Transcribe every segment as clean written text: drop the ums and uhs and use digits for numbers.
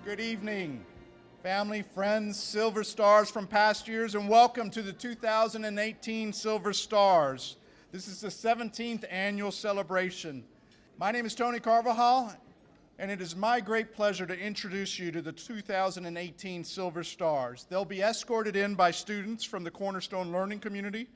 Good evening, family, friends, Silver Stars from past years, and welcome to the 2018 Silver Stars. This is the 17th annual celebration. My name is Tony Carvajal, and it is my great pleasure to introduce you to the 2018 Silver Stars. They'll be escorted in by students from the Cornerstone Learning Community,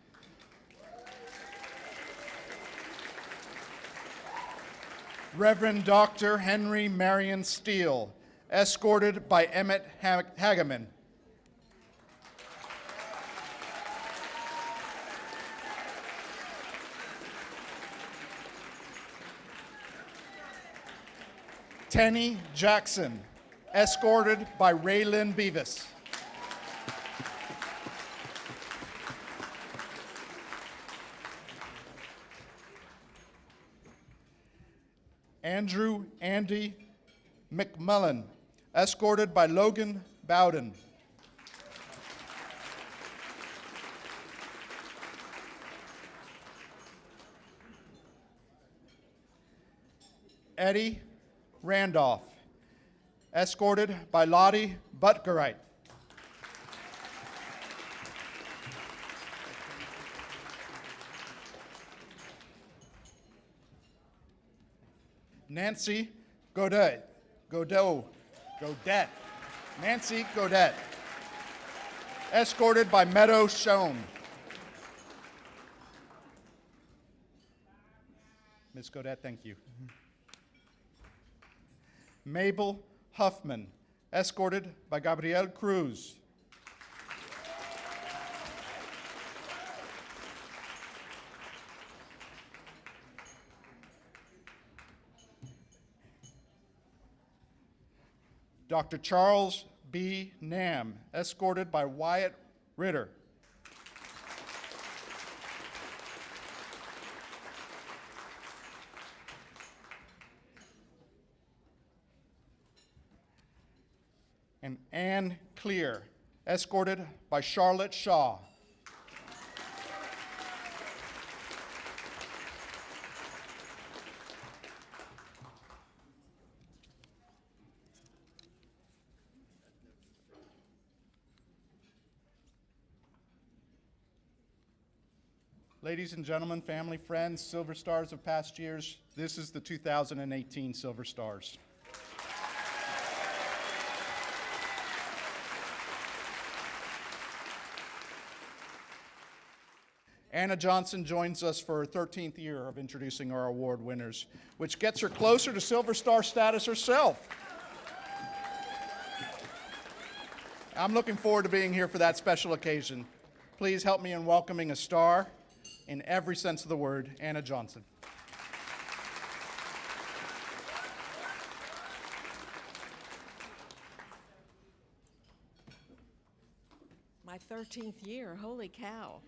Reverend Dr. Henry Marion Steele, escorted by Emmett Hageman. Tinnie Jackson, escorted by Raylyn Beavis. Andrew McMullian, escorted by Logan Bowden. Eddie Randolph, escorted by Lottie Butgerite. Nancy Godette. Nancy Godette, escorted by Meadow Schoen. Ms. Godette, thank you. Mabel Huffman, escorted by Gabrielle Cruz. Dr. Charles B. Nam, escorted by Wyatt Ritter. And Anne Cleare, escorted by Charlotte Shaw. Ladies and gentlemen, family, friends, Silver Stars of past years, this is the 2018 Silver Stars. Anna Johnson joins us for her 13th year of introducing our award winners, which gets her closer to Silver Star status herself. I'm looking forward to being here for that special occasion. Please help me in welcoming a star, in every sense of the word, Anna Johnson. My 13th year, holy cow.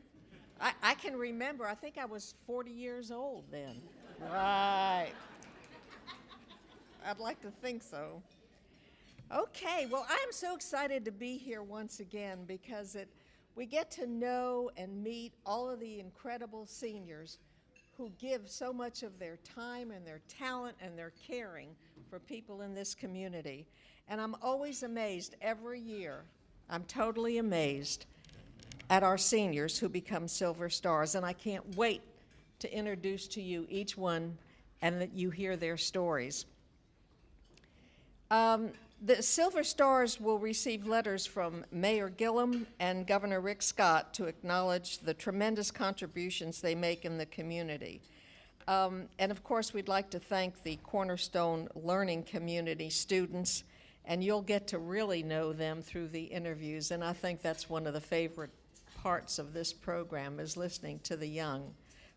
I can remember, I think I was 40 years old then. Right. I'd like to think so. Okay, well, I'm so excited to be here once again because we get to know and meet all of the incredible seniors who give so much of their time and their talent and their caring for people in this community. And I'm always amazed every year. I'm totally amazed at our seniors who become Silver Stars, and I can't wait to introduce to you each one and that you hear their stories. The Silver Stars will receive letters from Mayor Gillum and Governor Rick Scott to acknowledge the tremendous contributions they make in the community. And of course, we'd like to thank the Cornerstone Learning Community students, and you'll get to really know them through the interviews, and I think that's one of the favorite parts of this program is listening to the young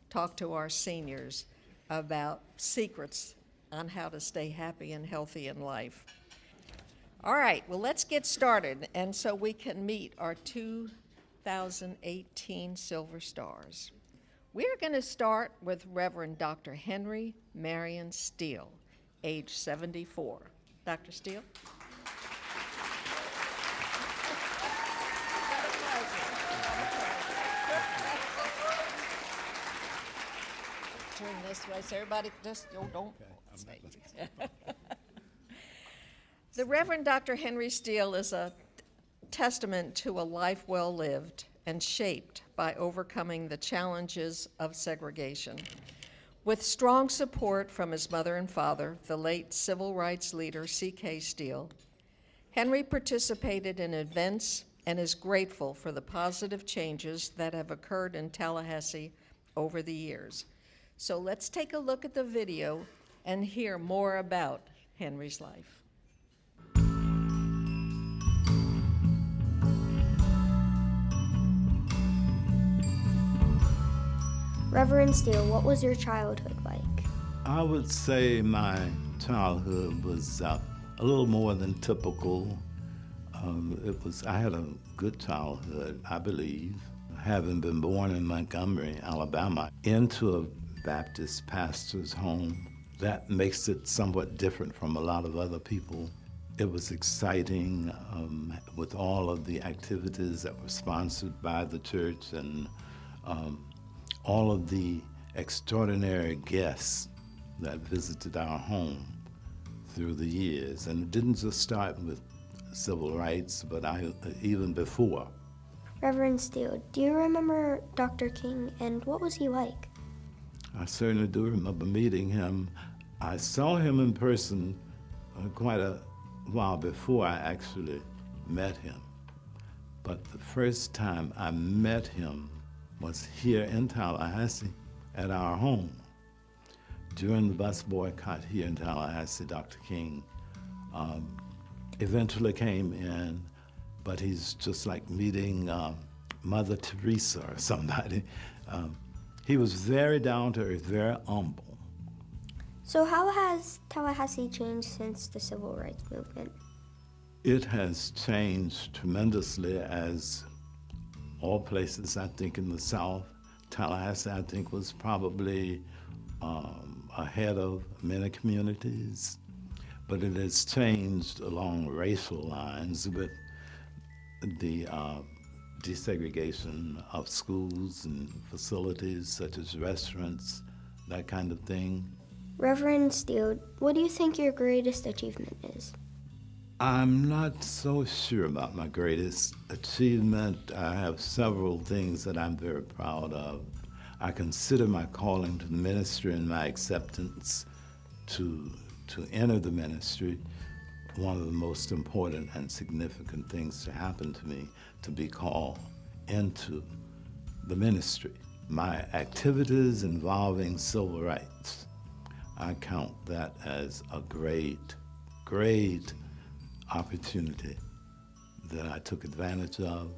talk to our seniors about secrets on how to stay happy and healthy in life. All right, well, let's get started, and so we can meet our 2018 Silver Stars. We're going to start with Reverend Dr. Henry Marion Steele, age 74. Dr. Steele? Turn this way so everybody just don't. Okay, The Reverend Dr. Henry Steele is a testament to a life well lived and shaped by overcoming the challenges of segregation. With strong support from his mother and father, the late civil rights leader C.K. Steele, Henry participated in events and is grateful for the positive changes that have occurred in Tallahassee over the years. So let's take a look at the video and hear more about Henry's life. Reverend Steele, what was your childhood like? I would say my childhood was a little more than typical. I had a good childhood, I believe. Having been born in Montgomery, Alabama, into a Baptist pastor's home, that makes it somewhat different from a lot of other people. It was exciting with all of the activities that were sponsored by the church and all of the extraordinary guests that visited our home through the years. And it didn't just start with civil rights, but even before. Reverend Steele, do you remember Dr. King, and what was he like? I certainly do remember meeting him. I saw him in person quite a while before I actually met him. But the first time I met him was here in Tallahassee at our home. During the bus boycott here in Tallahassee, Dr. King eventually came in, but he's just like meeting Mother Teresa or somebody. He was very down to earth, very humble. So how has Tallahassee changed since the civil rights movement? It has changed tremendously, as all places, I think, in the South. Tallahassee, I think, was probably ahead of many communities, but it has changed along racial lines with the desegregation of schools and facilities such as restaurants, that kind of thing. Reverend Steele, what do you think your greatest achievement is? I'm not so sure about my greatest achievement. I have several things that I'm very proud of. I consider my calling to the ministry and my acceptance to enter the ministry one of the most important and significant things to happen to me, to be called into the ministry. My activities involving civil rights, I count that as a great, great opportunity that I took advantage of.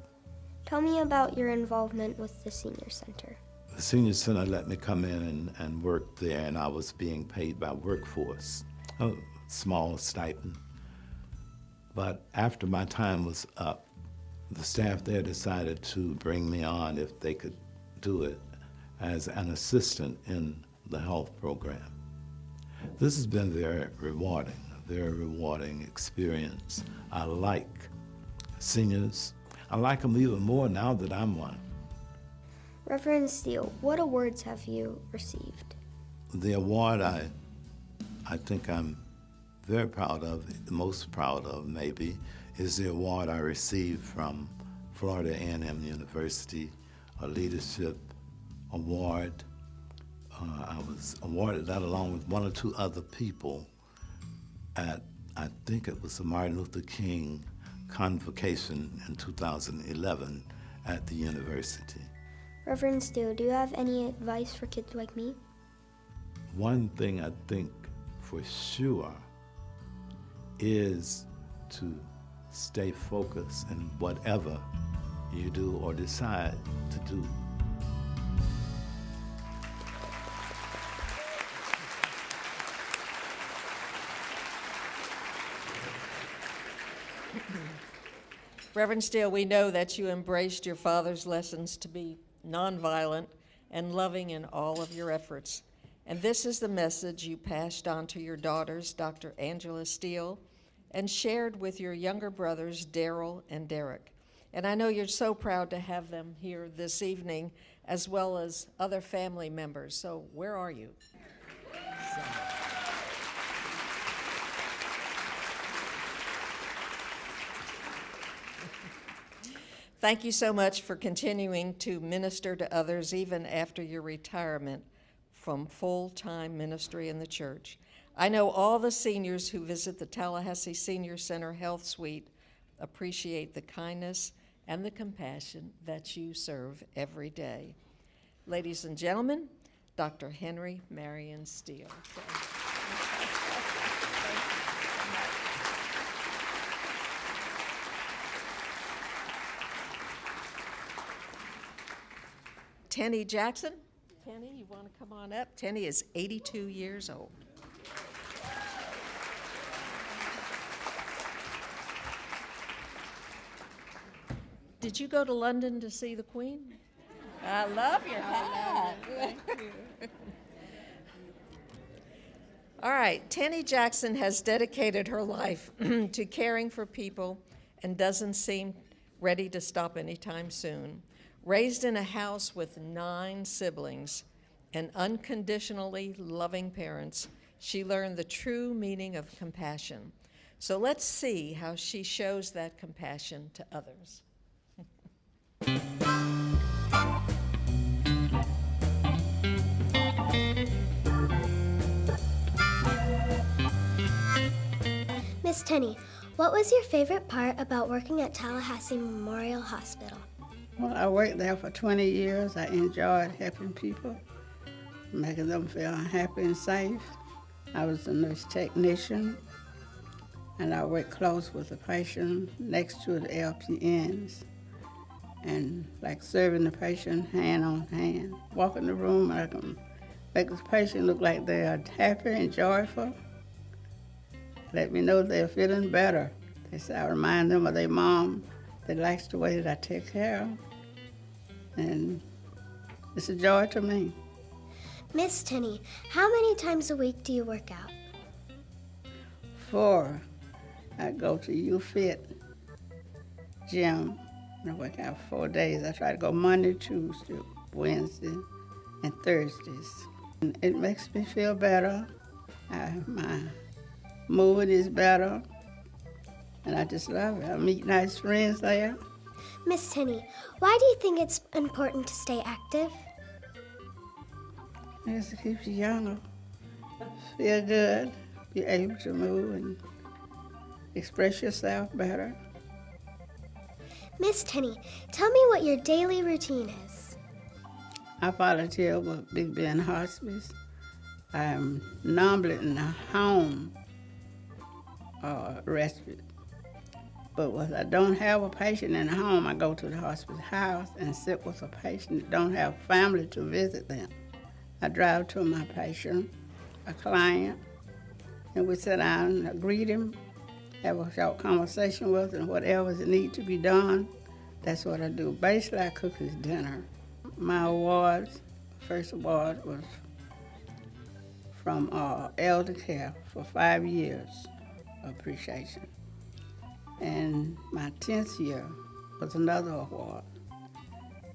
Tell me about your involvement with the Senior Center. The Senior Center let me come in and work there, and I was being paid by workforce, a small stipend. But after my time was up, the staff there decided to bring me on if they could do it as an assistant in the health program. This has been very rewarding experience. I like seniors. I like them even more now that I'm one. Reverend Steele, what awards have you received? The award I think I'm very proud of, the most proud of maybe, is the award I received from Florida A&M University, a leadership award. I was awarded that along with one or two other people at, I think it was the Martin Luther King convocation in 2011 at the university. Reverend Steele, do you have any advice for kids like me? One thing I think for sure is to stay focused in whatever you do or decide to do. Reverend Steele, we know that you embraced your father's lessons to be nonviolent and loving in all of your efforts. And this is the message you passed on to your daughters, Dr. Angela Steele, and shared with your younger brothers, Daryl and Derek. And I know you're so proud to have them here this evening, as well as other family members. So where are you? Thank you so much for continuing to minister to others even after your retirement from full-time ministry in the church. I know all the seniors who visit the Tallahassee Senior Center Health Suite appreciate the kindness and the compassion that you serve every day. Ladies and gentlemen, Dr. Henry Marion Steele. Tinnie Jackson. Tinnie, you want to come on up? Tinnie is 82 years old. Did you go to London to see the Queen? I love your hat. Thank you. All right, Tinnie Jackson has dedicated her life to caring for people and doesn't seem ready to stop anytime soon. Raised in a house with 9 siblings and unconditionally loving parents, she learned the true meaning of compassion. So let's see how she shows that compassion to others. Miss Tinnie, what was your favorite part about working at Tallahassee Memorial Hospital? Well, I worked there for 20 years. I enjoyed helping people, making them feel happy and safe. I was a nurse technician, and I worked close with the patient next to the LPNs, and like serving the patient hand on hand. Walk in the room, and I can make the patient look like they are happy and joyful. Let me know they're feeling better. They say I remind them of their mom that likes the way that I take care of them. And it's a joy to me. Miss Tinnie, how many times a week do you work out? 4, I go to UFIT gym, and I work out 4 days. I try to go Monday, Tuesday, Wednesday, and Thursdays. And it makes me feel better. My mood is better, and I just love it. I meet nice friends there. Miss Tinnie, why do you think it's important to stay active? It keeps you younger, feel good, be able to move and express yourself better. Miss Tinnie, tell me what your daily routine is. I volunteer with Big Ben Hospice. I'm normally in the home respite. But when I don't have a patient in the home, I go to the hospice house and sit with a patient that don't have family to visit them. I drive to my patient, a client, and we sit down and greet him, have a short conversation with him, whatever needs to be done, that's what I do. Basically, I cook his dinner. My awards, first award was from Elder Care for 5 years appreciation. And my 10th year was another award.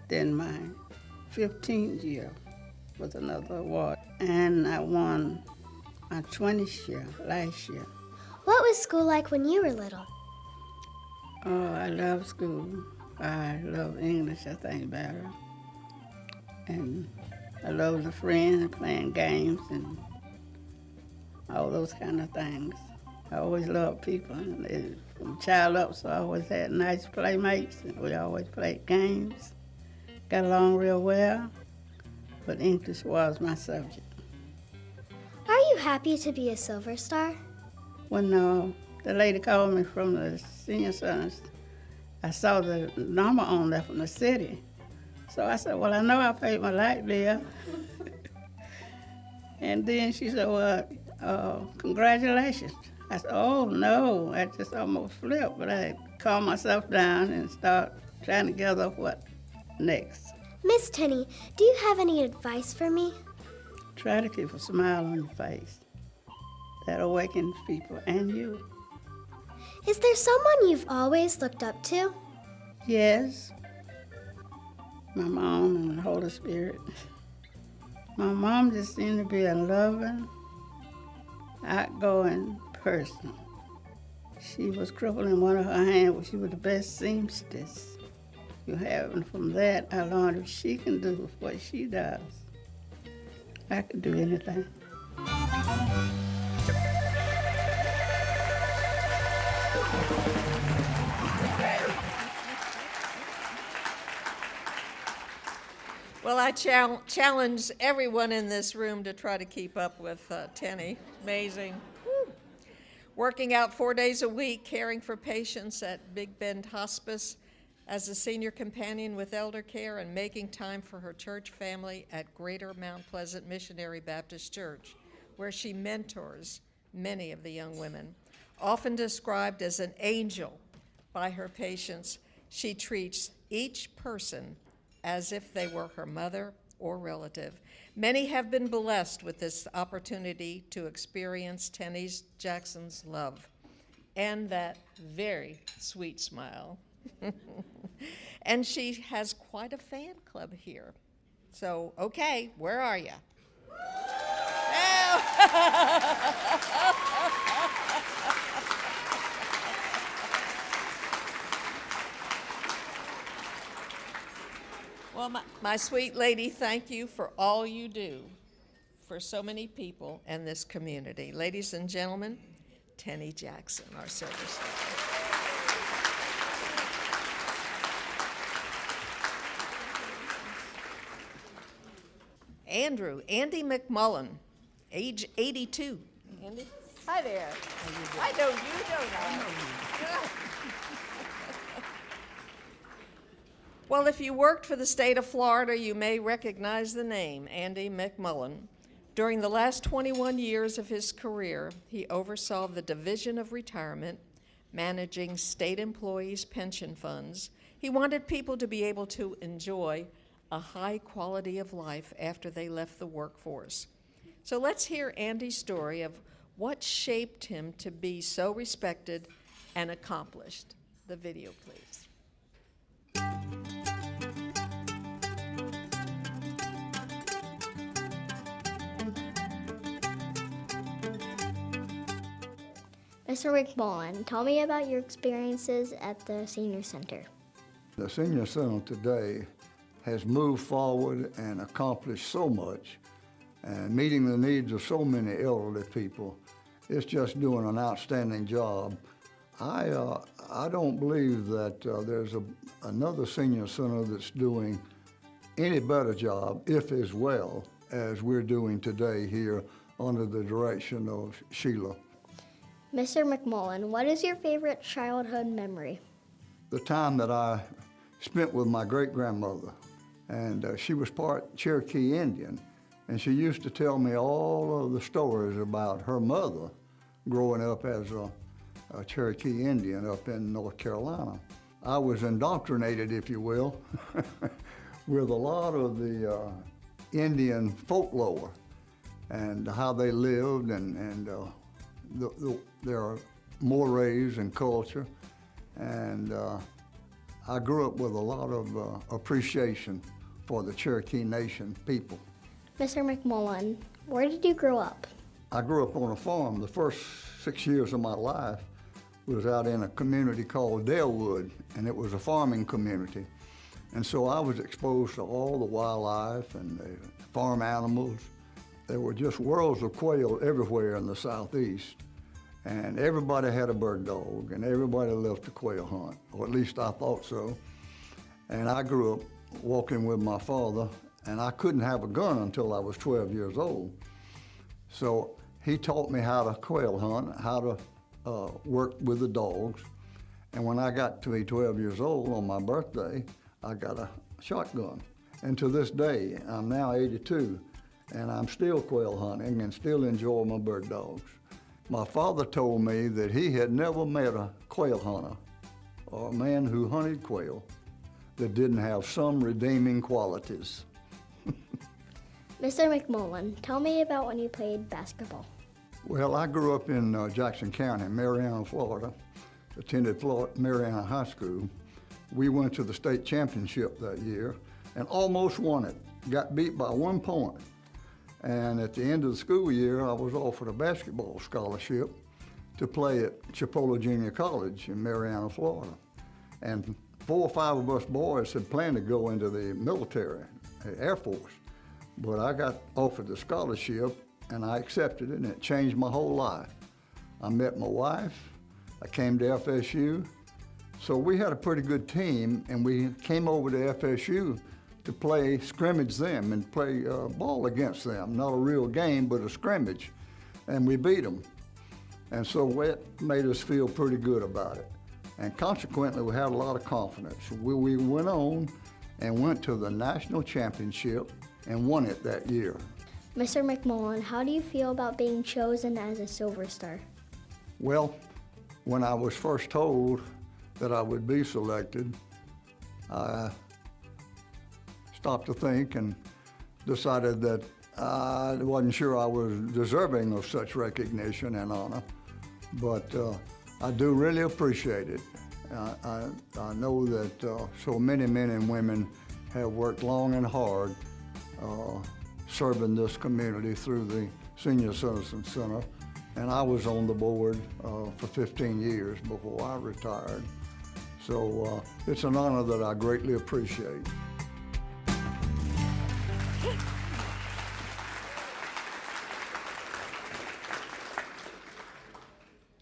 Then my 15th year was another award. And I won my 20th year last year. What was school like when you were little? Oh, I love school. I love English, I think, better. And I love the friends and playing games and all those kind of things. I always loved people. And from child up, so I always had nice playmates, and we always played games. Got along real well, but English was my subject. Are you happy to be a Silver Star? When the lady called me from the senior centers, I saw the number on there from the city. So I said, well, I know I paid my light bill. And then she said, well, congratulations. I said, oh, no, I just almost flipped, but I calmed myself down and started trying to gather what next. Miss Tinnie, do you have any advice for me? Try to keep a smile on your face. That awakens people and you. Is there someone you've always looked up to? Yes, my mom and the Holy Spirit. My mom just seemed to be a loving, outgoing person. She was crippled in one of her hands, but she was the best seamstress. you have. And from that, I learned if she can do what she does, I can do anything. Well, I challenge everyone in this room to try to keep up with Tinnie. Amazing. Woo. Working out 4 days a week, caring for patients at Big Bend Hospice as a senior companion with elder care, and making time for her church family at Greater Mount Pleasant Missionary Baptist Church, where she mentors many of the young women. Often described as an angel by her patients, she treats each person as if they were her mother or relative. Many have been blessed with this opportunity to experience Tinnie Jackson's love and that very sweet smile. And she has quite a fan club here. So, okay, where are you? Well, my sweet lady, thank you for all you do for so many people and this community. Ladies and gentlemen, Tinnie Jackson, our Silver Star. Andy McMullian, age 82. Andy? Hi there. I know you, don't I? Well, if you worked for the state of Florida, you may recognize the name, Andy McMullian. During the last 21 years of his career, he oversaw the Division of Retirement, managing state employees' pension funds. He wanted people to be able to enjoy a high quality of life after they left the workforce. So let's hear Andy's story of what shaped him to be so respected and accomplished. The video, please. Mr. McMullian, tell me about your experiences at the Senior Center. The Senior Center today has moved forward and accomplished so much, and meeting the needs of so many elderly people. It's just doing an outstanding job. I don't believe that there's another senior center that's doing any better job, if as well, as we're doing today here under the direction of Sheila. Mr. McMullian, what is your favorite childhood memory? The time that I spent with my great-grandmother, and she was part Cherokee Indian, and she used to tell me all of the stories about her mother growing up as a Cherokee Indian up in North Carolina. I was indoctrinated, if you will, with a lot of the Indian folklore and how they lived and their mores and culture. And I grew up with a lot of appreciation for the Cherokee Nation people. Mr. McMullian, where did you grow up? I grew up on a farm. The first 6 years of my life was out in a community called Dalewood, and it was a farming community. And so I was exposed to all the wildlife and the farm animals. There were just worlds of quail everywhere in the southeast. And everybody had a bird dog, and everybody loved to quail hunt, or at least I thought so. And I grew up walking with my father, and I couldn't have a gun until I was 12 years old. So he taught me how to quail hunt, how to work with the dogs. And when I got to be 12 years old on my birthday, I got a shotgun. And to this day, I'm now 82, and I'm still quail hunting and still enjoy my bird dogs. My father told me that he had never met a quail hunter or a man who hunted quail that didn't have some redeeming qualities. Mr. McMullian, tell me about when you played basketball. Well, I grew up in Jackson County, Marianna, Florida, attended Marianna High School. We went to the state championship that year and almost won it, got beat by 1 point. And at the end of the school year, I was offered a basketball scholarship to play at Chipola Junior College in Marianna, Florida. And 4 or 5 of us boys had planned to go into the military, the Air Force. But I got offered the scholarship, and I accepted it, and it changed my whole life. I met my wife, I came to FSU, so we had a pretty good team, and we came over to FSU to play scrimmage them and play ball against them. Not a real game, but a scrimmage, and we beat them. And so that made us feel pretty good about it. And consequently, we had a lot of confidence. We went on and went to the national championship and won it that year. Mr. McMullian, how do you feel about being chosen as a Silver Star? Well, when I was first told that I would be selected, I stopped to think and decided that I wasn't sure I was deserving of such recognition and honor, but I do really appreciate it. I know that so many men and women have worked long and hard serving this community through the Senior Citizen Center, and I was on the board for 15 years before I retired. So it's an honor that I greatly appreciate.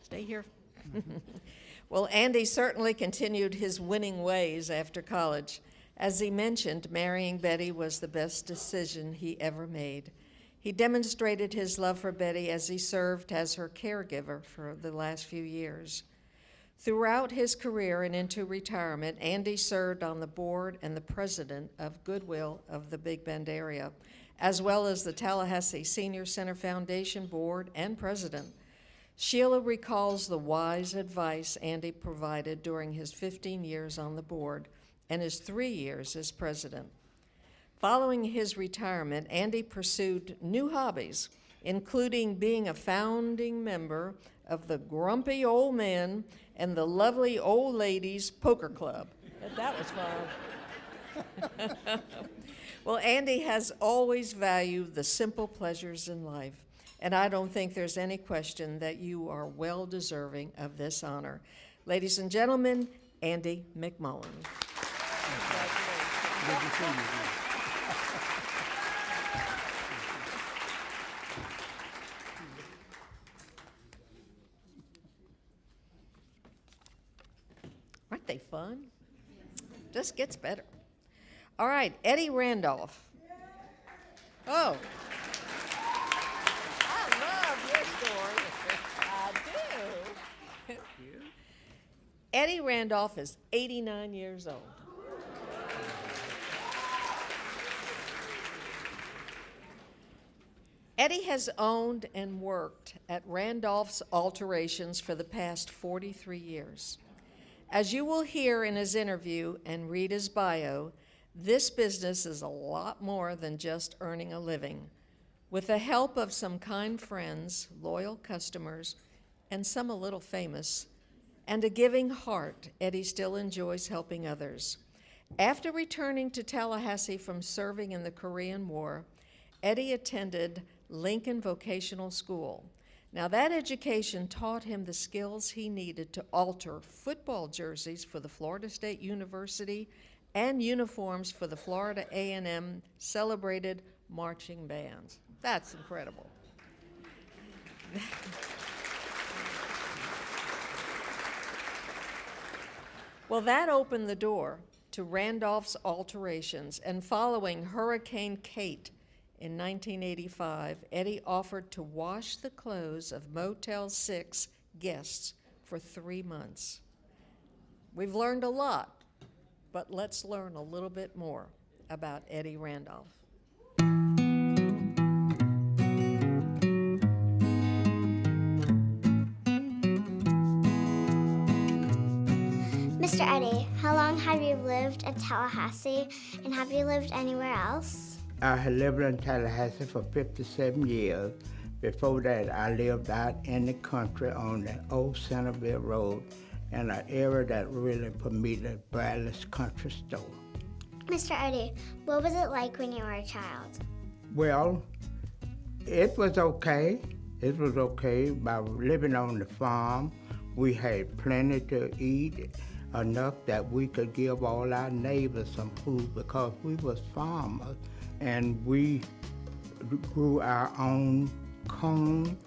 Stay here. Well, Andy certainly continued his winning ways after college. As he mentioned, marrying Betty was the best decision he ever made. He demonstrated his love for Betty as he served as her caregiver for the last few years. Throughout his career and into retirement, Andy served on the board and the president of Goodwill of the Big Bend area, as well as the Tallahassee Senior Center Foundation board and president. Sheila recalls the wise advice Andy provided during his 15 years on the board and his 3 years as president. Following his retirement, Andy pursued new hobbies, including being a founding member of the Grumpy Old Men and the Lovely Old Ladies Poker Club. That was fun. Well, Andy has always valued the simple pleasures in life, and I don't think there's any question that you are well deserving of this honor. Ladies and gentlemen, Andy McMullian. Good to see you. Aren't they fun? Just gets better. All right, Eddie Randolph. Oh. I love your story. I do. Eddie Randolph is 89 years old. Eddie has owned and worked at Randolph's Alterations for the past 43 years. As you will hear in his interview and read his bio, this business is a lot more than just earning a living. With the help of some kind friends, loyal customers, and some a little famous, and a giving heart, Eddie still enjoys helping others. After returning to Tallahassee from serving in the Korean War, Eddie attended Lincoln Vocational School. Now, that education taught him the skills he needed to alter football jerseys for the Florida State University and uniforms for the Florida A&M celebrated marching bands. That's incredible. Well, that opened the door to Randolph's Alterations, and following Hurricane Kate in 1985, Eddie offered to wash the clothes of Motel 6 guests for 3 months. We've learned a lot, but let's learn a little bit more about Eddie Randolph. Mr. Eddie, how long have you lived in Tallahassee, and have you lived anywhere else? I had lived in Tallahassee for 57 years. Before that, I lived out in the country on the old Centerville Road in an area that really put me the brightest country store. Mr. Eddie, what was it like when you were a child? Well, it was okay. It was okay. By living on the farm, we had plenty to eat. enough that we could give all our neighbors some food because we was farmers and we grew our own corn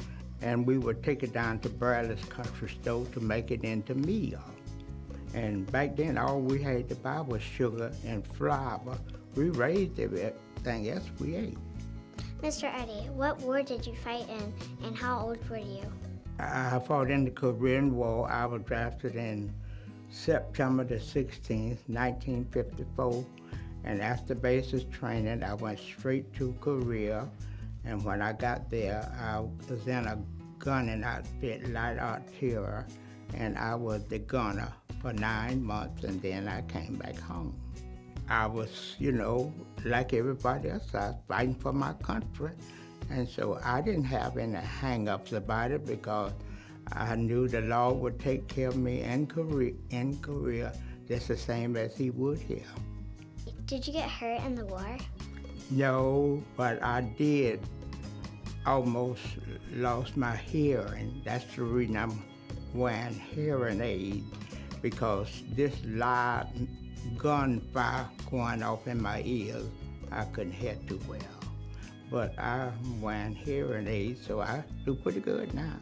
and we would take it down to brightest country store to make it into meal. And back then all we had to buy was sugar and flour. We raised everything else we ate. Mr. Eddie, what war did you fight in, and how old were you? I fought in the Korean War. I was drafted in September the 16th, 1954. And after basic training, I went straight to Korea. And when I got there, I was in a gunning outfit, light artillery, and I was the gunner for 9 months, and then I came back home. I was, like everybody else, I was fighting for my country. And so I didn't have any hang-ups about it because I knew the Lord would take care of me in Korea just the same as he would here. Did you get hurt in the war? No, but I did almost lost my hearing. That's the reason I'm wearing hearing aids, because this loud gunfire going off in my ears, I couldn't hear too well. But I'm wearing hearing aids, so I do pretty good now.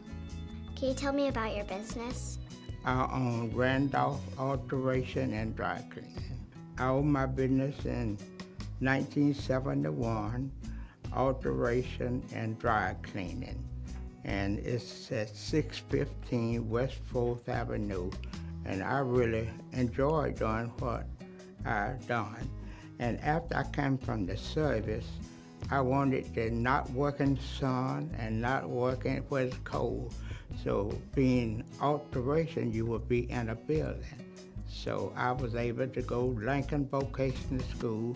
Can you tell me about your business? I own Randolph Alteration and Dry Cleaning. I owned my business in 1971, alteration and dry cleaning. And it's at 615 West 4th Avenue. And I really enjoy doing what I've done. And after I came from the service, I wanted to not work in the sun and not working where it's cold. So being alteration, you would be in a building. So I was able to go Lincoln Vocational School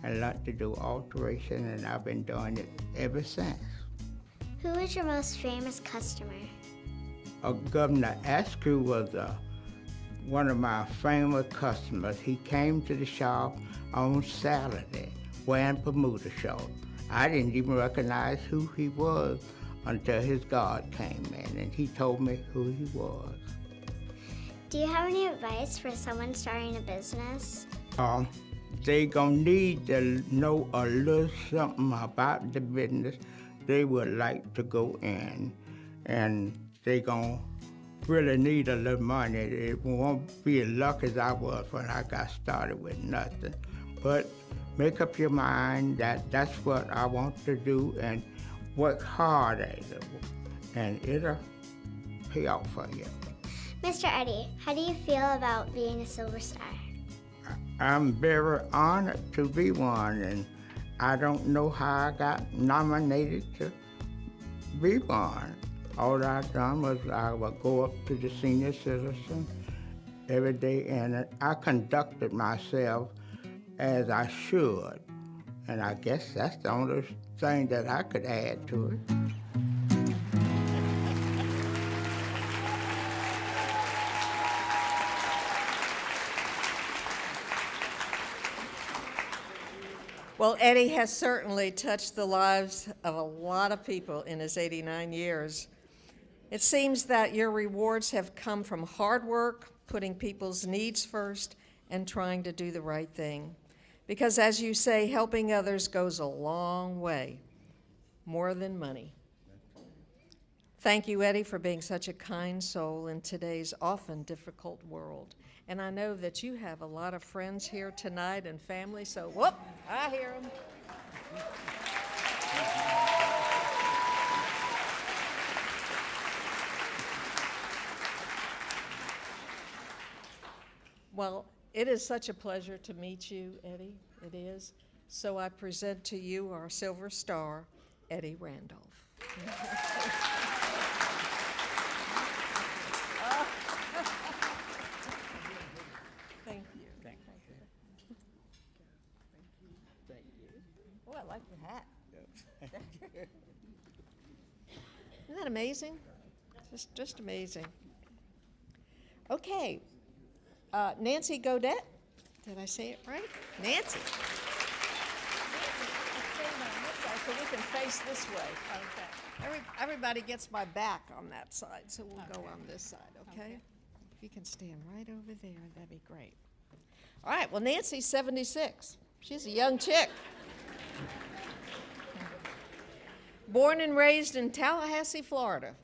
and learn to do alteration, and I've been doing it ever since. Who is your most famous customer? Governor Askew was one of my famous customers. He came to the shop on Saturday wearing Bermuda shorts. I didn't even recognize who he was until his guard came in and he told me who he was. Do you have any advice for someone starting a business? They gonna need to know a little something about the business they would like to go in, and they gonna really need a little money. It won't be as lucky as I was when I got started with nothing. But make up your mind that that's what I want to do and work hard at it, and it'll pay off for you. Mr. Eddie, how do you feel about being a Silver Star? I'm very honored to be one, and I don't know how I got nominated to be one. All I've done was I would go up to the senior citizen every day, and I conducted myself as I should. And I guess that's the only thing that I could add to it. Well, Eddie has certainly touched the lives of a lot of people in his 89 years. It seems that your rewards have come from hard work, putting people's needs first, and trying to do the right thing. Because as you say, helping others goes a long way, more than money. Thank you, Eddie, for being such a kind soul in today's often difficult world. And I know that you have a lot of friends here tonight and family, so whoop, I hear them. Well, it is such a pleasure to meet you, Eddie. It is. So I present to you our Silver Star, Eddie Randolph. Thank you. Thank you. Thank you. Oh, I like your hat. Isn't that amazing? Just amazing. Okay. Nancy Godette, did I say it right? Nancy. So we can face this way. Okay. Everybody gets my back on that side, so we'll go on this side, okay? you can stand right over there, that'd be great. All right, well, Nancy's 76. She's a young chick. Born and raised in Tallahassee, Florida,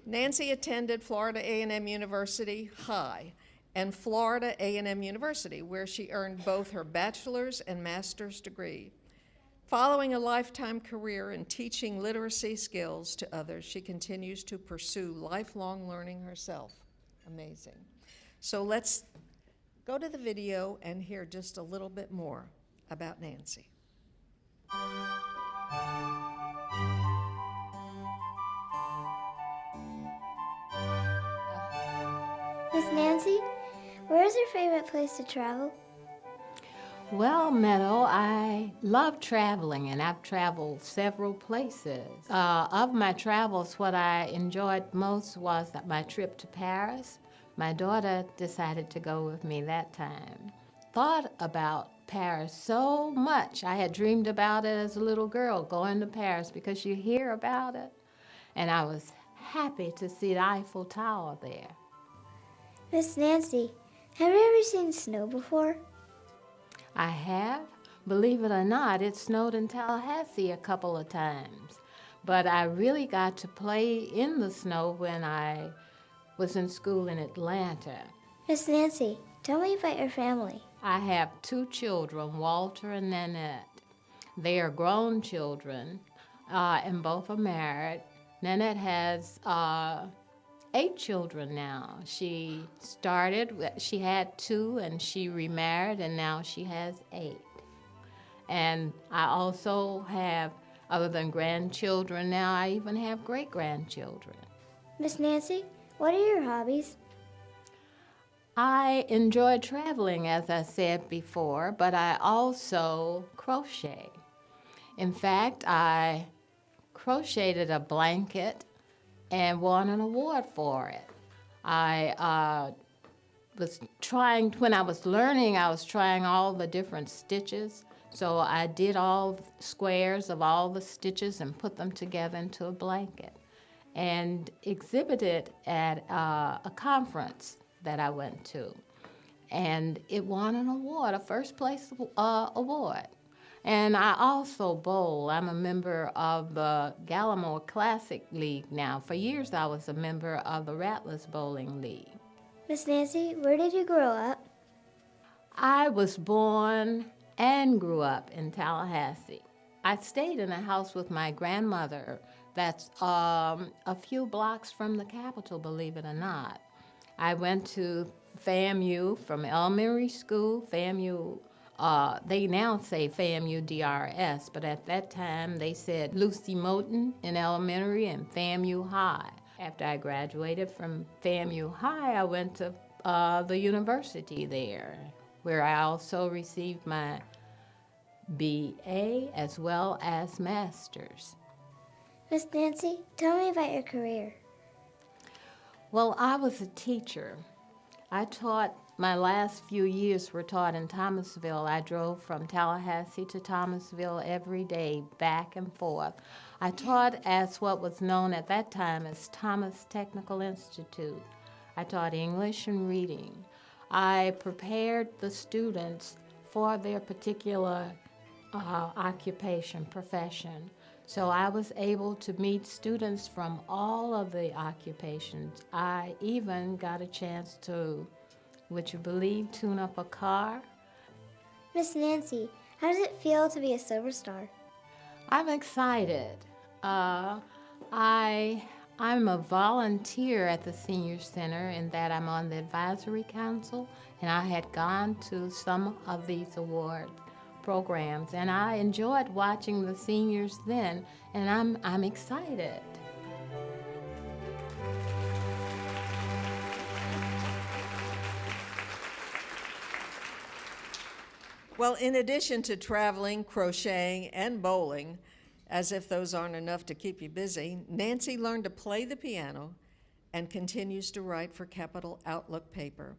Nancy attended Florida A&M University High and Florida A&M University, where she earned both her bachelor's and master's degree. Following a lifetime career in teaching literacy skills to others, she continues to pursue lifelong learning herself. Amazing. So let's go to the video and hear just a little bit more about Nancy. Miss Nancy, where is your favorite place to travel? Well, Meadow, I love traveling, and I've traveled several places. Of my travels, what I enjoyed most was my trip to Paris. My daughter decided to go with me that time. Thought about Paris so much. I had dreamed about it as a little girl, going to Paris, because you hear about it. And I was happy to see the Eiffel Tower there. Miss Nancy, have you ever seen snow before? I have. Believe it or not, it snowed in Tallahassee a couple of times. But I really got to play in the snow when I was in school in Atlanta. Miss Nancy, tell me about your family. I have 2 children, Walter and Nanette. They are grown children, and both are married. Nanette has 8 children now. She had 2 and she remarried, and now she has 8. And I also have, other than grandchildren now, I even have great-grandchildren. Miss Nancy, what are your hobbies? I enjoy traveling, as I said before, but I also crochet. In fact, I crocheted a blanket and won an award for it. I was trying, when I was learning, I was trying all the different stitches. So I did all squares of all the stitches and put them together into a blanket and exhibited at a conference that I went to. And it won an award, a first place award. And I also bowl. I'm a member of the Gallimore Classic League now. For years, I was a member of the Rattlers Bowling League. Miss Nancy, where did you grow up? I was born and grew up in Tallahassee. I stayed in a house with my grandmother that's a few blocks from the Capitol, believe it or not. I went to FAMU from elementary school, FAMU. They now say FAMU DRS, but at that time they said Lucy Moten in elementary and FAMU High. After I graduated from FAMU High, I went to the university there, where I also received my BA as well as master's. Miss Nancy, tell me about your career. Well, I was a teacher. I taught. My last few years were taught in Thomasville. I drove from Tallahassee to Thomasville every day, back and forth. I taught as what was known at that time as Thomas Technical Institute. I taught English and reading. I prepared the students for their particular occupation, profession. So I was able to meet students from all of the occupations. I even got a chance to, would you believe, tune up a car. Miss Nancy, how does it feel to be a Silver Star? I'm excited. I'm a volunteer at the Senior Center in that I'm on the advisory council, and I had gone to some of these award programs, and I enjoyed watching the seniors then, and I'm excited. Well, in addition to traveling, crocheting, and bowling, as if those aren't enough to keep you busy, Nancy learned to play the piano and continues to write for Capital Outlook paper.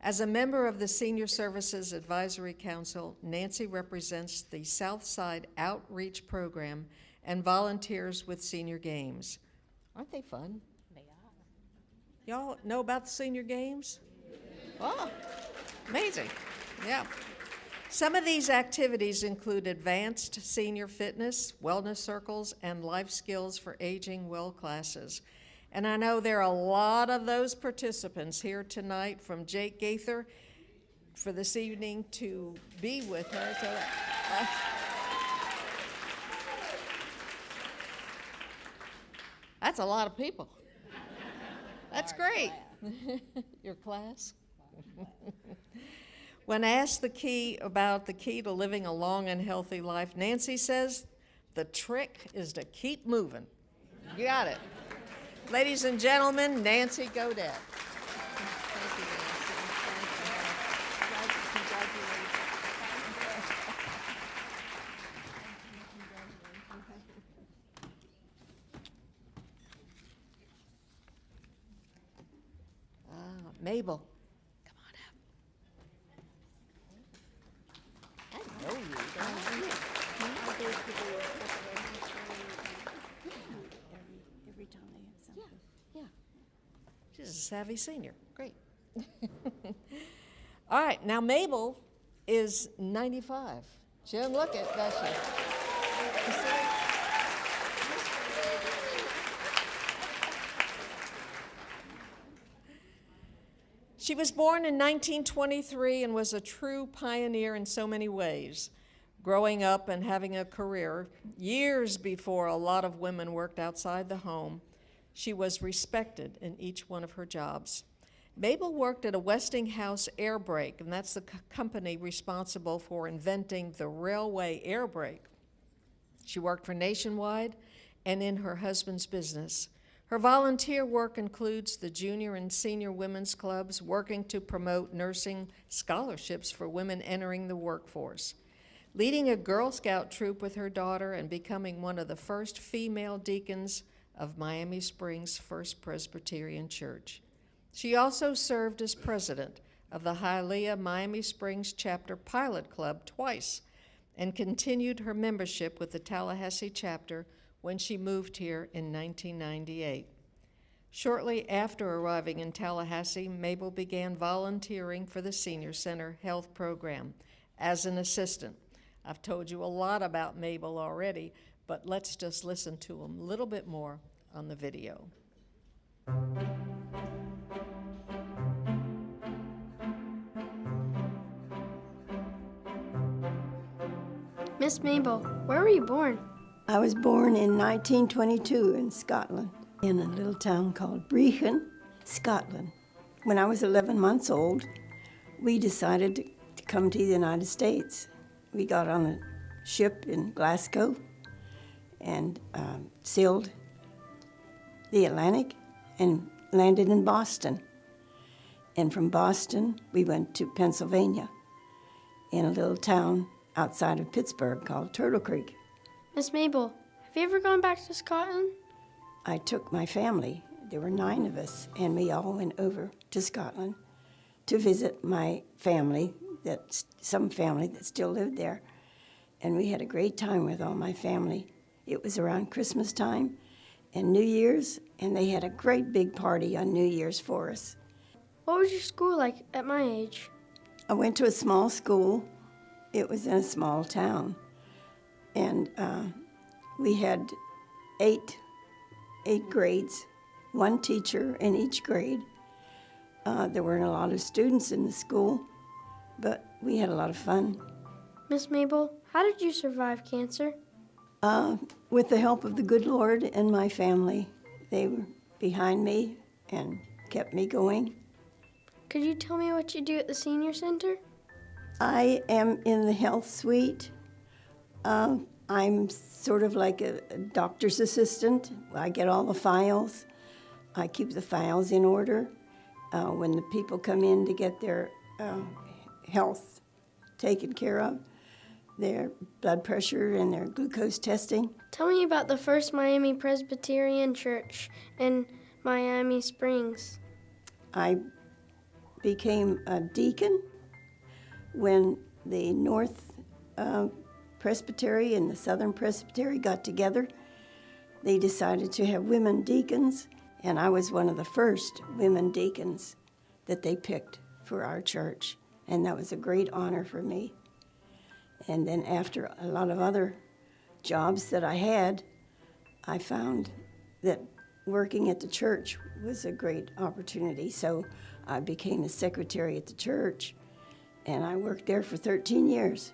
As a member of the Senior Services Advisory Council, Nancy represents the Southside Outreach Program and volunteers with Senior Games. Aren't they fun? They are. Y'all know about the senior games? Oh, amazing. Yeah. Some of these activities include advanced senior fitness, wellness circles, and life skills for aging well classes. And I know there are a lot of those participants here tonight from Jake Gaither for this evening to be with her. So, that's a lot of people. That's great. Your class? When asked about the key to living a long and healthy life, Nancy says the trick is to keep moving. You got it. Ladies and gentlemen, Nancy Godette. Mabel, come on up. I know you. Every time they have something. Yeah. She's a savvy senior. Great. All right, now Mabel is 95. She doesn't look it, does she? You see? She was born in 1923 and was a true pioneer in so many ways, growing up and having a career years before a lot of women worked outside the home. She was respected in each one of her jobs. Mabel worked at a Westinghouse air brake, and that's the company responsible for inventing the railway air brake. She worked for Nationwide and in her husband's business. Her volunteer work includes the junior and senior women's clubs, working to promote nursing scholarships for women entering the workforce, leading a Girl Scout troop with her daughter, and becoming one of the first female deacons of Miami Springs First Presbyterian Church. She also served as president of the Hialeah Miami Springs Chapter Pilot Club twice, and continued her membership with the Tallahassee chapter when she moved here in 1998. Shortly after arriving in Tallahassee, Mabel began volunteering for the Senior Center Health Program as an assistant. I've told you a lot about Mabel already, but let's just listen to a little bit more on the video. Miss Mabel, where were you born? I was born in 1922 in Scotland, in a little town called Brechin, Scotland. When I was 11 months old, we decided to come to the United States. We got on a ship in Glasgow and sailed the Atlantic and landed in Boston. And from Boston, we went to Pennsylvania in a little town outside of Pittsburgh called Turtle Creek. Miss Mabel, have you ever gone back to Scotland? I took my family, there were 9 of us, and we all went over to Scotland to visit my family, some family that still lived there. And we had a great time with all my family. It was around Christmas time and New Year's, and they had a great big party on New Year's for us. What was your school like at my age? I went to a small school. It was in a small town. And we had 8 grades, 1 teacher in each grade. There weren't a lot of students in the school, but we had a lot of fun. Miss Mabel, how did you survive cancer? With the help of the good Lord and my family. They were behind me and kept me going. Could you tell me what you do at the senior center? I am in the health suite. I'm sort of like a doctor's assistant. I get all the files. I keep the files in order. When the people come in to get their health taken care of, their blood pressure and their glucose testing. Tell me about the First Miami Presbyterian Church in Miami Springs. I became a deacon when the North Presbytery and the Southern Presbytery got together. They decided to have women deacons, And I was one of the first women deacons that they picked for our church, and that was a great honor for me. And then after a lot of other jobs that I had, I found that working at the church was a great opportunity. So I became the secretary at the church, and I worked there for 13 years.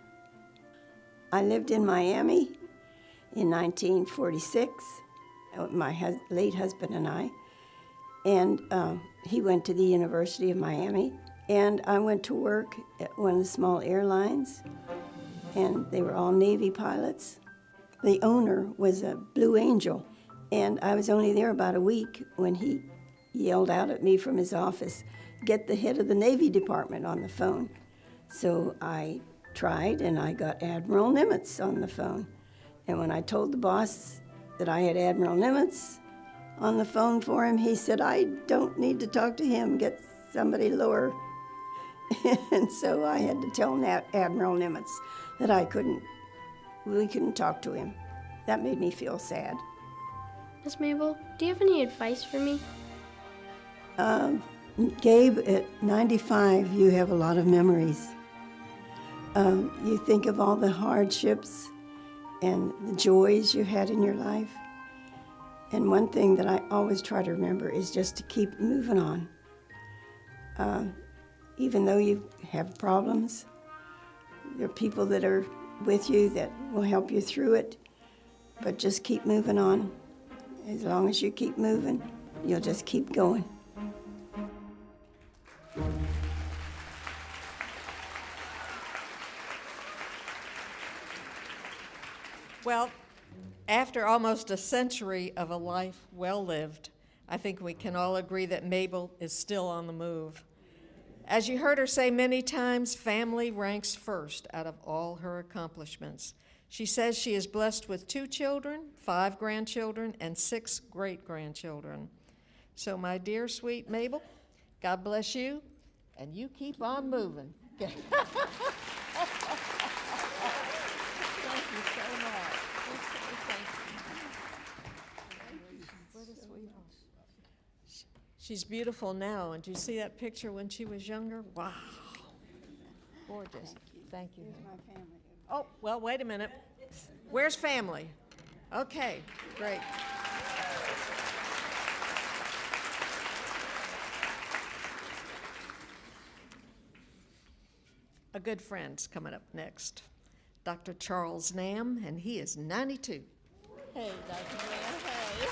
I lived in Miami in 1946, my late husband and I, and he went to the University of Miami, and I went to work at one of the small airlines, and they were all Navy pilots. The owner was a Blue Angel, and I was only there about a week when he yelled out at me from his office, "Get the head of the Navy Department on the phone." So I tried, and I got Admiral Nimitz on the phone. And when I told the boss that I had Admiral Nimitz on the phone for him, he said, "I don't need to talk to him, get somebody lower." And so I had to tell Admiral Nimitz that we couldn't talk to him. That made me feel sad. Miss Mabel, do you have any advice for me? Gabe, at 95, you have a lot of memories. You think of all the hardships and the joys you had in your life. And one thing that I always try to remember is just to keep moving on. Even though you have problems, there are people that are with you that will help you through it, but just keep moving on. As long as you keep moving, you'll just keep going. Well, after almost a century of a life well lived, I think we can all agree that Mabel is still on the move. As you heard her say many times, family ranks first out of all her accomplishments. She says she is blessed with 2 children, 5 grandchildren, and 6 great-grandchildren. So my dear, sweet Mabel, God bless you, and you keep on moving. Thank you so much. What a sweetheart. She's beautiful now, and do you see that picture when she was younger? Wow. Gorgeous. Thank you. Here's my family. Oh, well, wait a minute. Where's family? Okay, great. A good friend's coming up next, Dr. Charles Nam, and he is 92. Hey, Dr. Nam, hey.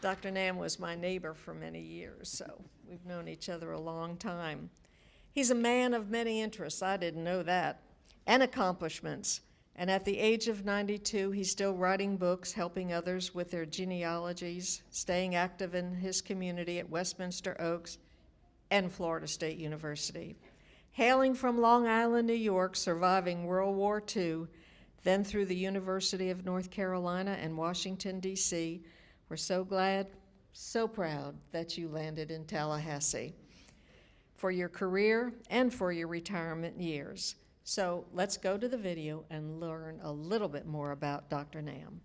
Dr. Nam was my neighbor for many years, so we've known each other a long time. He's a man of many interests, I didn't know that, and accomplishments. And at the age of 92, he's still writing books, helping others with their genealogies, staying active in his community at Westminster Oaks and Florida State University. Hailing from Long Island, New York, surviving World War II, then through the University of North Carolina and Washington, D.C., we're so glad, so proud that you landed in Tallahassee for your career and for your retirement years. So let's go to the video and learn a little bit more about Dr. Nam.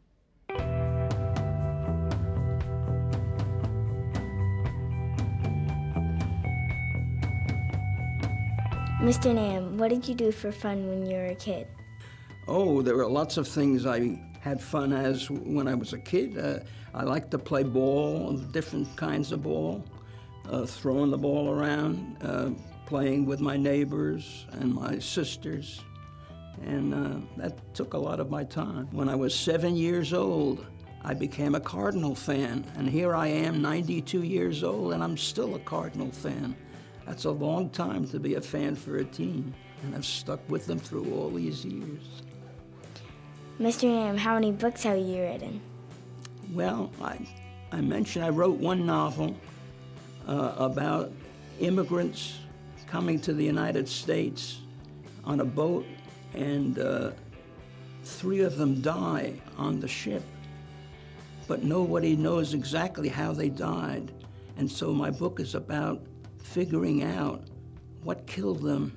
Mr. Nam, what did you do for fun when you were a kid? Oh, there were lots of things I had fun as when I was a kid. I liked to play ball, different kinds of ball, throwing the ball around, playing with my neighbors and my sisters, and that took a lot of my time. When I was 7 years old, I became a Cardinal fan, and here I am, 92 years old, and I'm still a Cardinal fan. That's a long time to be a fan for a team, and I've stuck with them through all these years. Mr. Nam, how many books have you written? Well, I mentioned I wrote one novel about immigrants coming to the United States on a boat, and 3 of them die on the ship. But nobody knows exactly how they died. And so my book is about figuring out what killed them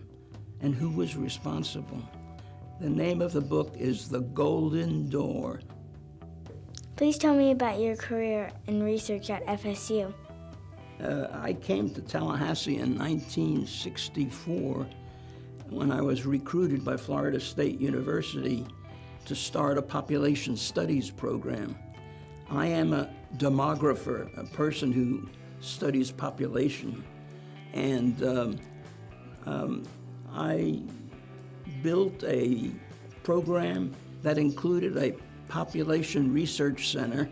and who was responsible. The name of the book is The Golden Door. Please tell me about your career in research at FSU. I came to Tallahassee in 1964 when I was recruited by Florida State University to start a population studies program. I am a demographer, a person who studies population, and I built a program that included a population research center,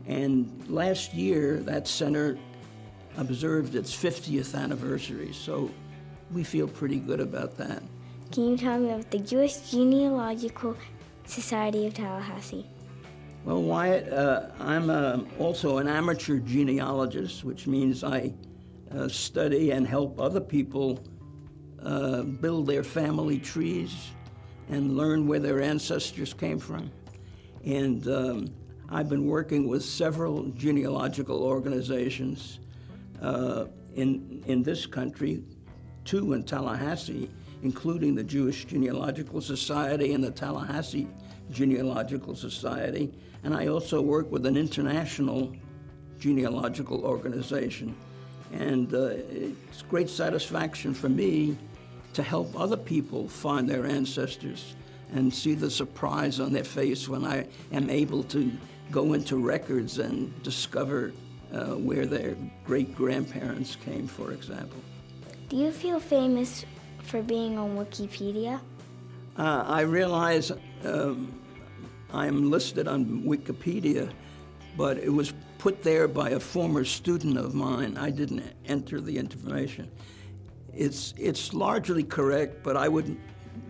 and last year that center observed its 50th anniversary, so we feel pretty good about that. Can you tell me about the Jewish Genealogical Society of Tallahassee? Well, Wyatt, I'm also an amateur genealogist, which means I study and help other people build their family trees and learn where their ancestors came from. And I've been working with several genealogical organizations in this country, 2 in Tallahassee, including the Jewish Genealogical Society and the Tallahassee Genealogical Society. And I also work with an international genealogical organization. And it's great satisfaction for me to help other people find their ancestors and see the surprise on their face when I am able to go into records and discover where their great-grandparents came, for example. Do you feel famous for being on Wikipedia? I realize I'm listed on Wikipedia, but it was put there by a former student of mine. I didn't enter the information. It's largely correct, but I would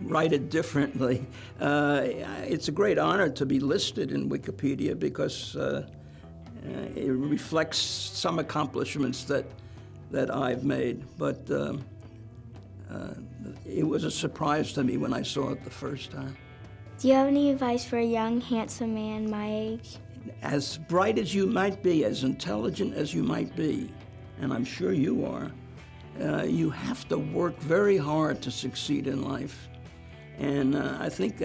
write it differently. It's a great honor to be listed in Wikipedia because it reflects some accomplishments that I've made, but it was a surprise to me when I saw it the first time. Do you have any advice for a young, handsome man my age? As bright as you might be, as intelligent as you might be, and I'm sure you are, you have to work very hard to succeed in life. And I think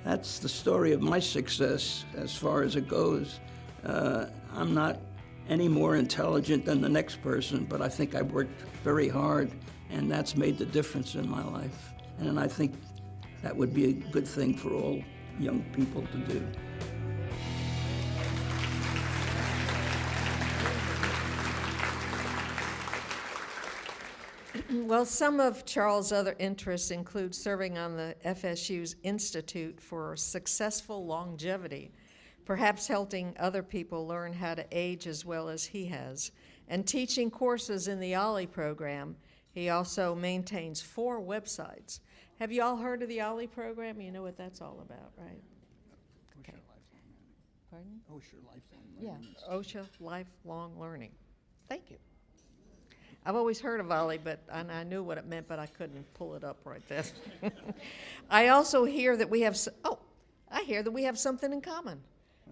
that's the story of my success as far as it goes. I'm not any more intelligent than the next person, but I think I worked very hard, and that's made the difference in my life. And I think that would be a good thing for all young people to do. Well, some of Charles' other interests include serving on the FSU's Institute for Successful Longevity, perhaps helping other people learn how to age as well as he has, and teaching courses in the OLLI program. He also maintains 4 websites. Have you all heard of the OLLI program? You know what that's all about, right? Okay. Pardon? OSHA Lifelong Learning. Yeah, OSHA Lifelong Learning. Thank you. I've always heard of OLLI, and I knew what it meant, but I couldn't pull it up right there. I also hear that we have, I hear that we have something in common.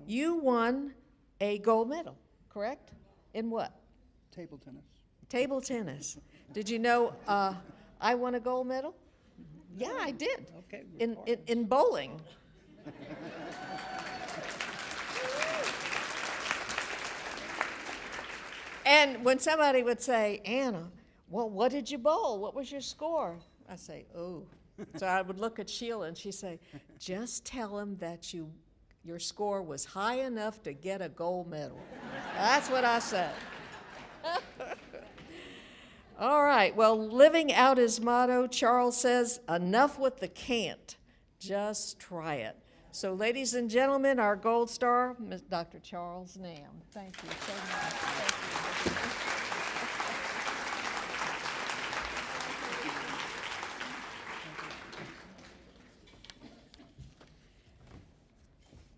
You won a gold medal, correct? In what? Table tennis. Table tennis. Did you know I won a gold medal? Yeah, I did. Okay. In bowling. And when somebody would say, Anna, well, what did you bowl? What was your score? I say, oh. So I would look at Sheila and she'd say, just tell him that your score was high enough to get a gold medal. That's what I said. All right, well, living out his motto, Charles says, enough with the can't, just try it. So ladies and gentlemen, our gold star, Dr. Charles Nam. Thank you so much. Thank you.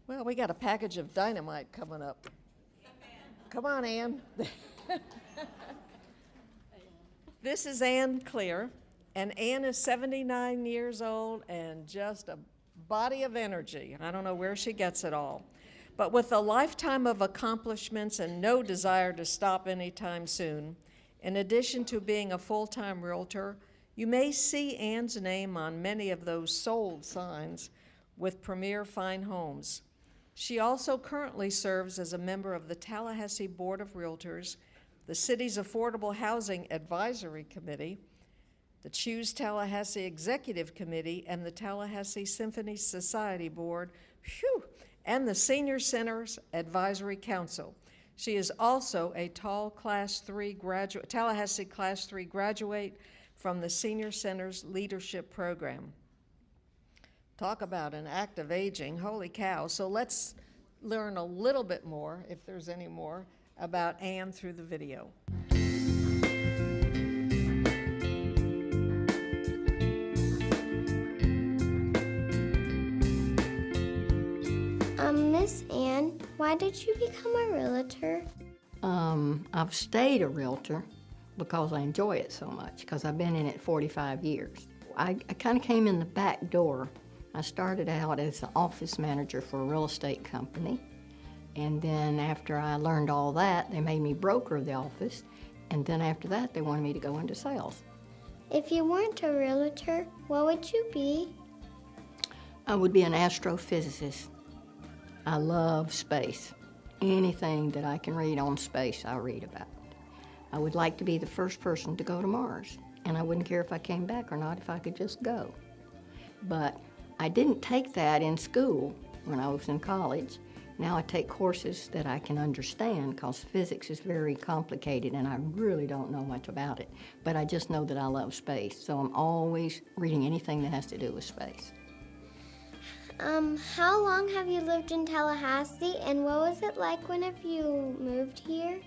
Well, we got a package of dynamite coming up. Come on, Ann. This is Ann Cleare, and Ann is 79 years old and just a body of energy. I don't know where she gets it all. But with a lifetime of accomplishments and no desire to stop anytime soon, in addition to being a full-time realtor, you may see Ann's name on many of those sold signs with Premier Fine Homes. She also currently serves as a member of the Tallahassee Board of Realtors, the city's Affordable Housing Advisory Committee, the Choose Tallahassee Executive Committee, and the Tallahassee Symphony Society Board, and the Senior Centers Advisory Council. She is also a Tallahassee Class 3 graduate from the Senior Centers Leadership Program. Talk about an act of aging, holy cow. So let's learn a little bit more, if there's any more, about Anne through the video. Miss Anne, why did you become a realtor? I've stayed a realtor because I enjoy it so much, because I've been in it 45 years. I kind of came in the back door. I started out as the office manager for a real estate company, and then after I learned all that, they made me broker of the office, and then after that, they wanted me to go into sales. If you weren't a realtor, what would you be? I would be an astrophysicist. I love space. Anything that I can read on space, I read about. I would like to be the first person to go to Mars, and I wouldn't care if I came back or not if I could just go. But I didn't take that in school when I was in college. Now I take courses that I can understand, because physics is very complicated and I really don't know much about it. But I just know that I love space, so I'm always reading anything that has to do with space. How long have you lived in Tallahassee, and what was it like whenever you moved here?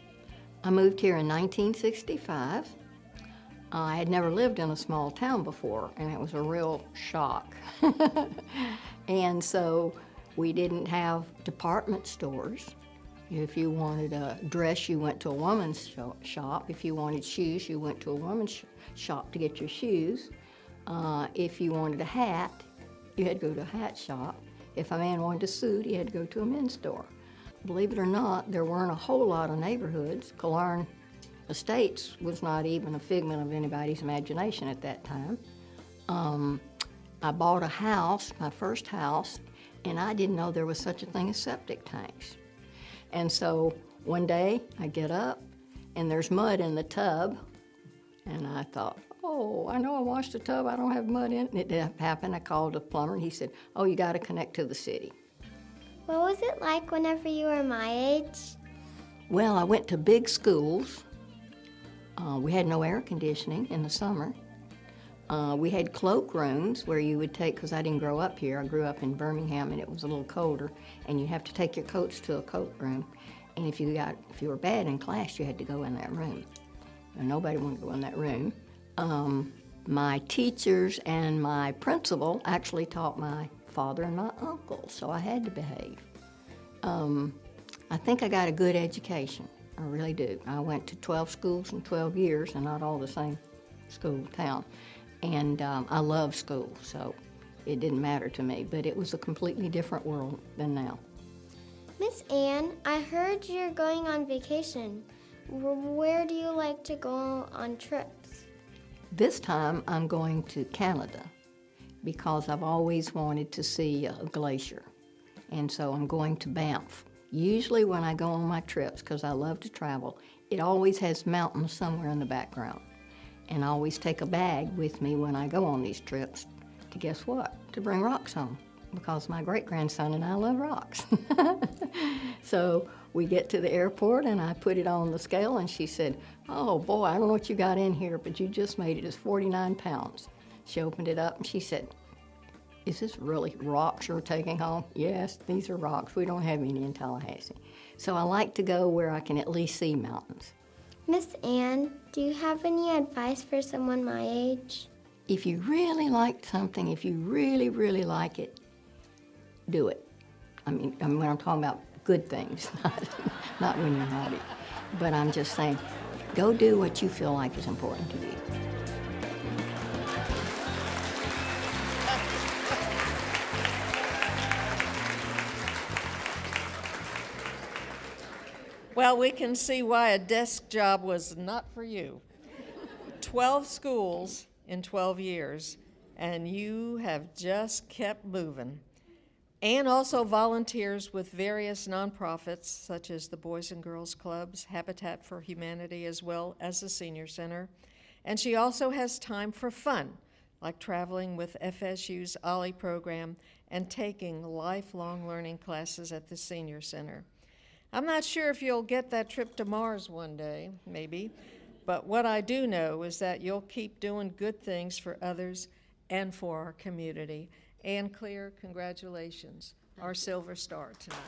I moved here in 1965. I had never lived in a small town before, and it was a real shock. And so we didn't have department stores. If you wanted a dress, you went to a woman's shop. If you wanted shoes, you went to a woman's shop to get your shoes. If you wanted a hat, you had to go to a hat shop. If a man wanted a suit, he had to go to a men's store. Believe it or not, there weren't a whole lot of neighborhoods. Cleare Estates was not even a figment of anybody's imagination at that time. I bought a house, my first house, and I didn't know there was such a thing as septic tanks. And so one day I get up and there's mud in the tub, and I thought, oh, I know I washed the tub, I don't have mud in it. And it didn't happen. I called the plumber and he said, oh, you got to connect to the city. What was it like whenever you were my age? Well, I went to big schools. We had no air conditioning in the summer. We had cloakrooms where you would take, because I didn't grow up here, I grew up in Birmingham and it was a little colder, and you have to take your coats to a coat room. And if you were bad in class, you had to go in that room. And nobody wanted to go in that room. My teachers and my principal actually taught my father and my uncle, so I had to behave. I think I got a good education, I really do. I went to 12 schools in 12 years, and not all the same school town. And I love school, so it didn't matter to me, but it was a completely different world than now. Miss Anne, I heard you're going on vacation. Where do you like to go on trips? This time I'm going to Canada because I've always wanted to see a glacier. And so I'm going to Banff. Usually when I go on my trips, because I love to travel, it always has mountains somewhere in the background. And I always take a bag with me when I go on these trips to, guess what? To bring rocks home, because my great-grandson and I love rocks. So we get to the airport and I put it on the scale and she said, oh boy, I don't know what you got in here, but you just made it as 49 pounds. She opened it up and she said, is this really rocks you're taking home? Yes, these are rocks. We don't have any in Tallahassee. So I like to go where I can at least see mountains. Miss Anne, do you have any advice for someone my age? If you really like something, if you really, really like it, do it. I mean when I'm talking about good things, not when you're naughty. But I'm just saying, go do what you feel like is important to you. Well, we can see why a desk job was not for you. 12 schools in 12 years, and you have just kept moving. Anne also volunteers with various nonprofits such as the Boys and Girls Clubs, Habitat for Humanity, as well as the Senior Center. And she also has time for fun, like traveling with FSU's OLLI program and taking lifelong learning classes at the Senior Center. I'm not sure if you'll get that trip to Mars one day, maybe, but what I do know is that you'll keep doing good things for others and for our community. Anne Cleare, congratulations, our Silver Star tonight.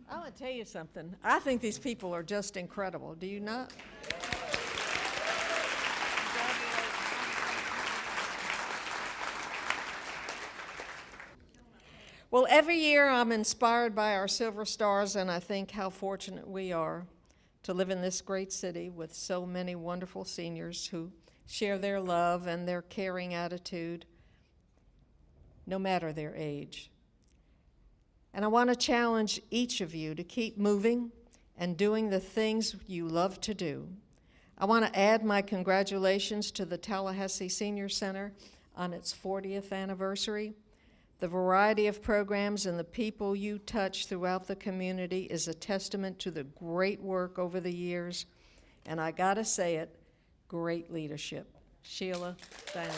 I want to tell you something. I think these people are just incredible. Do you not? Well, every year I'm inspired by our Silver Stars, and I think how fortunate we are to live in this great city with so many wonderful seniors who share their love and their caring attitude, no matter their age. And I want to challenge each of you to keep moving and doing the things you love to do. I want to add my congratulations to the Tallahassee Senior Center on its 40th anniversary. The variety of programs and the people you touch throughout the community is a testament to the great work over the years, and I gotta say it, great leadership. Sheila, dynamite.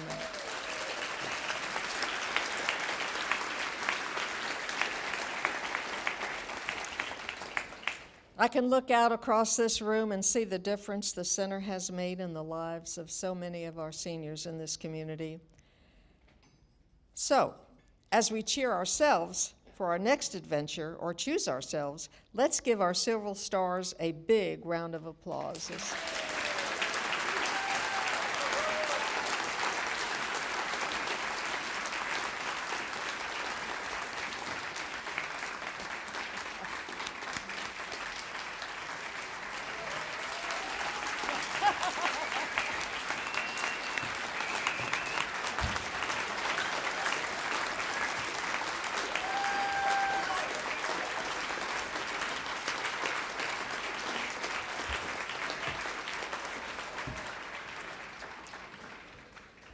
I can look out across this room and see the difference the center has made in the lives of so many of our seniors in this community. So, as we cheer ourselves for our next adventure, or choose ourselves, let's give our Silver Stars a big round of applause.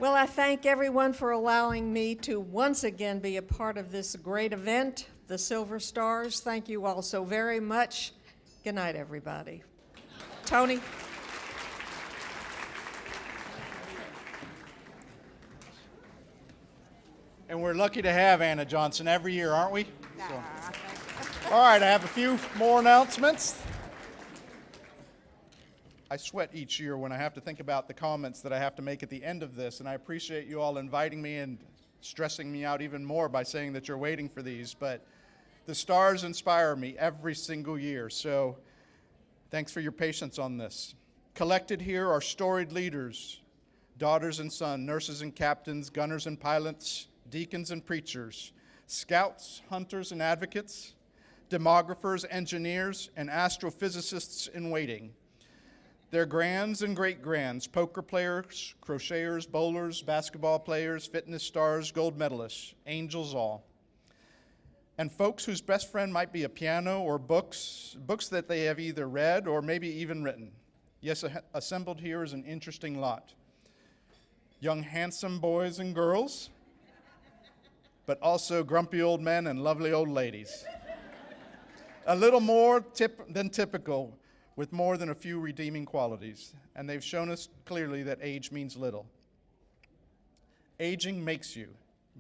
Well, I thank everyone for allowing me to once again be a part of this great event, the Silver Stars. Thank you all so very much. Good night, everybody. Tony? And we're lucky to have Anna Johnson every year, aren't we? So. All right, I have a few more announcements. I sweat each year when I have to think about the comments that I have to make at the end of this, and I appreciate you all inviting me and stressing me out even more by saying that you're waiting for these, but the stars inspire me every single year, so thanks for your patience on this. Collected here are storied leaders, daughters and sons, nurses and captains, gunners and pilots, deacons and preachers, scouts, hunters and advocates, demographers, engineers, and astrophysicists in waiting. Their grands and great-grands, poker players, crocheters, bowlers, basketball players, fitness stars, gold medalists, angels all. And folks whose best friend might be a piano or books that they have either read or maybe even written. Yes, assembled here is an interesting lot. Young, handsome boys and girls, but also grumpy old men and lovely old ladies. A little more than typical, with more than a few redeeming qualities, and they've shown us clearly that age means little. Aging makes you,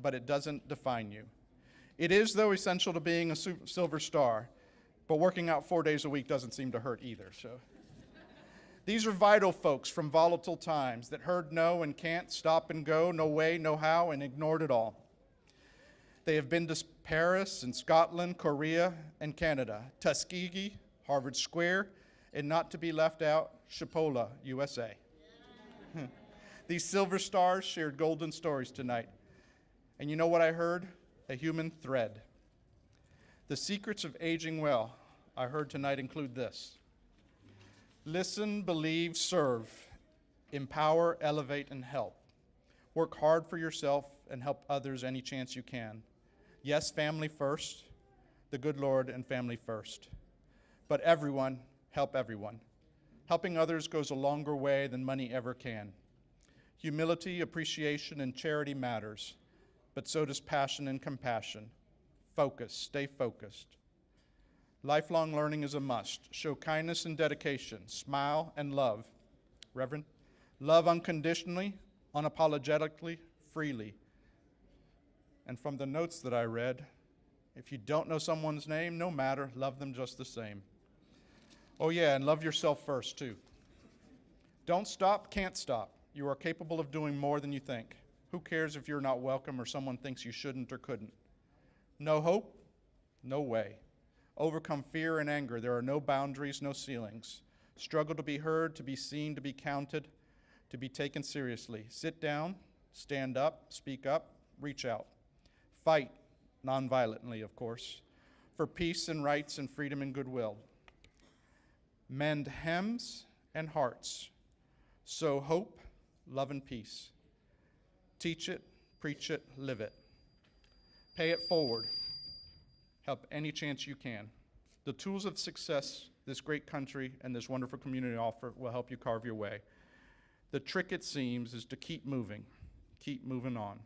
but it doesn't define you. It is, though, essential to being a Silver Star, but working out 4 days a week doesn't seem to hurt either. So, these are vital folks from volatile times that heard no and can't, stop and go, no way, no how, and ignored it all. They have been to Paris and Scotland, Korea, and Canada, Tuskegee, Harvard Square, and not to be left out, Chipola, USA. These Silver Stars shared golden stories tonight. And you know what I heard? A human thread. The secrets of aging well, I heard tonight, include this: listen, believe, serve, empower, elevate, and help. Work hard for yourself and help others any chance you can. Yes, family first, the good Lord, and family first. But everyone, help everyone. Helping others goes a longer way than money ever can. Humility, appreciation, and charity matters, but so does passion and compassion. Focus, stay focused. Lifelong learning is a must. Show kindness and dedication, smile and love. Reverend, love unconditionally, unapologetically, freely. And from the notes that I read, if you don't know someone's name, no matter, love them just the same. Oh yeah, and love yourself first too. Don't stop, can't stop. You are capable of doing more than you think. Who cares if you're not welcome or someone thinks you shouldn't or couldn't? No hope? No way. Overcome fear and anger. There are no boundaries, no ceilings. Struggle to be heard, to be seen, to be counted, to be taken seriously. Sit down, stand up, speak up, reach out. Fight, nonviolently, of course, for peace and rights and freedom and goodwill. Mend hems and hearts. Sow hope, love, and peace. Teach it, preach it, live it. Pay it forward. Help any chance you can. The tools of success this great country and this wonderful community offer will help you carve your way. The trick, it seems, is to keep moving on.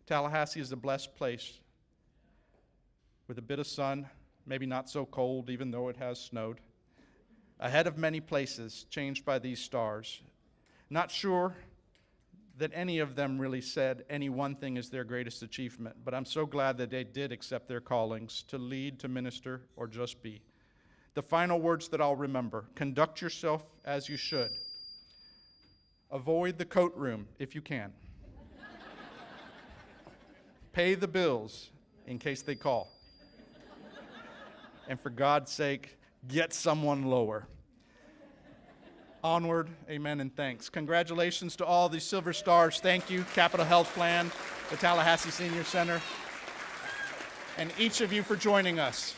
Tallahassee is a blessed place with a bit of sun, maybe not so cold even though it has snowed. Ahead of many places changed by these stars. Not sure that any of them really said any one thing is their greatest achievement, but I'm so glad that they did accept their callings to lead, to minister, or just be. The final words that I'll remember: conduct yourself as you should. Avoid the coat room if you can. Pay the bills in case they call. And for God's sake, get someone lower. Onward, amen, and thanks. Congratulations to all these Silver Stars. Thank you, Capital Health Plan, the Tallahassee Senior Center, and each of you for joining us.